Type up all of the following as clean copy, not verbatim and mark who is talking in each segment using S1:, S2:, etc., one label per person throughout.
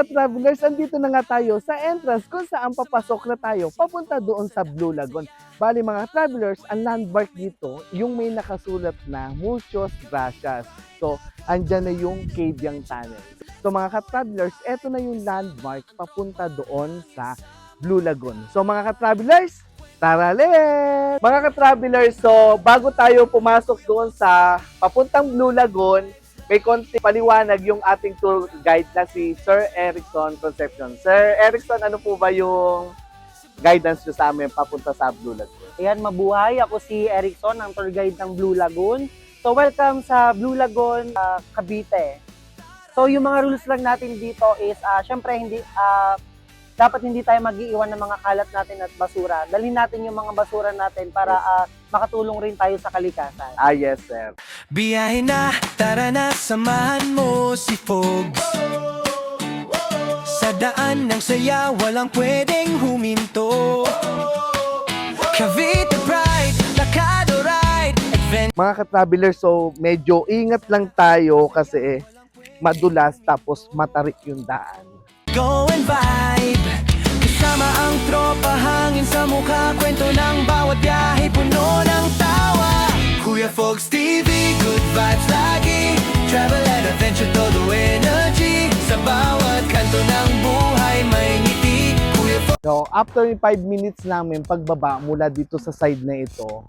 S1: ka-travelers, andito na nga tayo sa entrance kung saan papasok na tayo papunta doon sa Blue Lagoon. Bali mga travelers, ang landmark dito, yung may nakasulat na Muchos Gracias. So, andyan na yung Cadyang Tunnel. So mga ka-travelers, eto na yung landmark papunta doon sa Blue Lagoon. So mga ka-travelers, tara let's! Mga ka-travelers, so bago tayo pumasok doon sa papuntang Blue Lagoon, may konti paliwanag yung ating tour guide na si Sir Erickson Concepcion. Sir Erickson, ano po ba yung guidance nyo sa amin papunta sa Blue Lagoon?
S2: Ayan, mabuhay. Ako si Erickson, ang tour guide ng Blue Lagoon. So, welcome sa Blue Lagoon, Cavite. So, yung mga rules lang natin dito is, syempre, dapat hindi tayo mag-iiwan ng mga kalat natin at basura. Dalhin natin yung mga basura natin para makatulong rin tayo sa kalikasan.
S1: Yes, sir.
S3: Biyahe na, tara na, samahan mo si Fogs. Sa daan ng saya, walang pwedeng huminto. Cavite Pride, Lakado Ride, Adventure.
S1: Mga ka-travelers, so medyo ingat lang tayo kasi madulas tapos matarik yung daan.
S3: Go and vibe. Kasama ang tropa, hangin sa mukha, kwento ng bawat biyahe, puno ng tawa. Kuya Fogs TV, good vibes lagi. Travel and adventure, todo energy. Sa bawat kanto ng buhay, may ngiti. Kuya Fogs.
S1: So after 5 minutes namin pagbaba mula dito sa side na ito,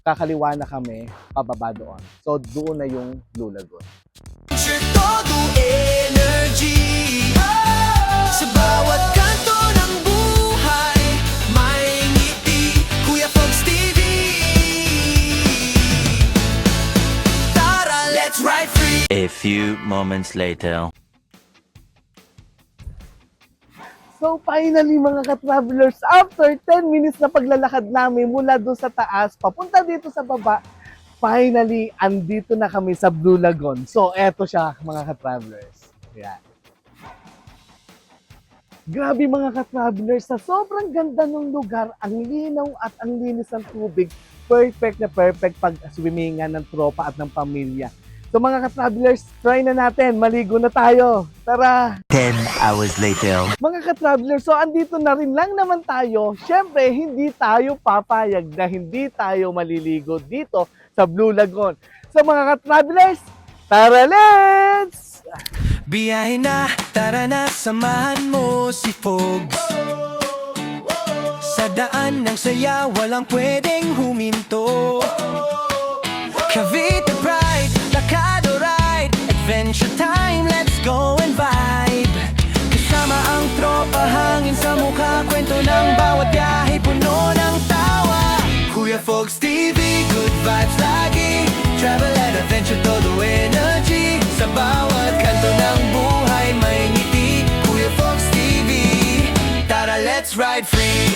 S1: kakaliwa na kami, pababa doon. So doon na yung Blue Lagoon.
S3: Todo energy. Sa bawat kanto ng buhay, may ngiti. Kuya Fogs TV. Tara, let's ride free.
S4: A few moments later.
S1: So finally mga ka-travelers, after 10 minutes na paglalakad namin mula doon sa taas, papunta dito sa baba, finally, andito na kami sa Blue Lagoon. So eto siya mga ka-travelers. Yan. Grabe mga ka-travelers, sa sobrang ganda ng lugar, ang linaw at ang linis ng tubig, perfect na perfect pag swimmingan ng tropa at ng pamilya. So mga ka-travelers, try na natin, maligo na tayo. Tara!
S4: 10 hours later.
S1: Mga ka-travelers, so andito na rin lang naman tayo. Siyempre, hindi tayo papayag na hindi tayo maliligo dito sa Blue Lagoon. So mga ka-travelers, tara let's!
S3: Biyahe na, tara na, samahan mo si Fogs. Sa daan ng saya, walang pwedeng huminto. Cavite Pride, Lakado Ride, Adventure Time, let's go and vibe. Kasama ang tropa, hangin sa mukha, kwento ng bawat biyahe, puno ng tawa. Kuya Fogs TV, good vibes lagi. Travel and adventure, todo energy. Sa bawat kanto ng buhay, may ngiti. Kuya Fogs TV. Tara, let's ride free.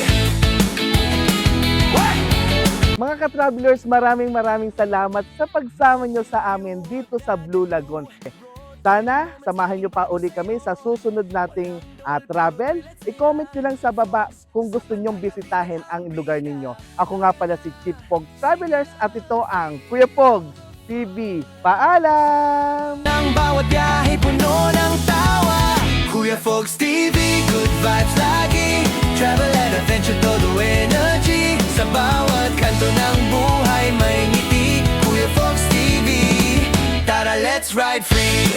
S1: Mga ka-travelers, maraming salamat sa pagsama nyo sa amin dito sa Blue Lagoon. Sana samahan nyo pa uli kami sa susunod nating travel. I-comment nyo lang sa baba kung gusto nyong bisitahin ang lugar ninyo. Ako nga pala si Chief Fogs Travelers at ito ang Kuya Fogs TV. Paalam!
S3: Ang bawat biyahe, puno ng tawa. Kuya Fogs TV, good vibes lagi. Travel and adventure, todo energy. Sa bawat kanto ng buhay, may ngiti. Kuya Fogs TV. Tara, let's ride free.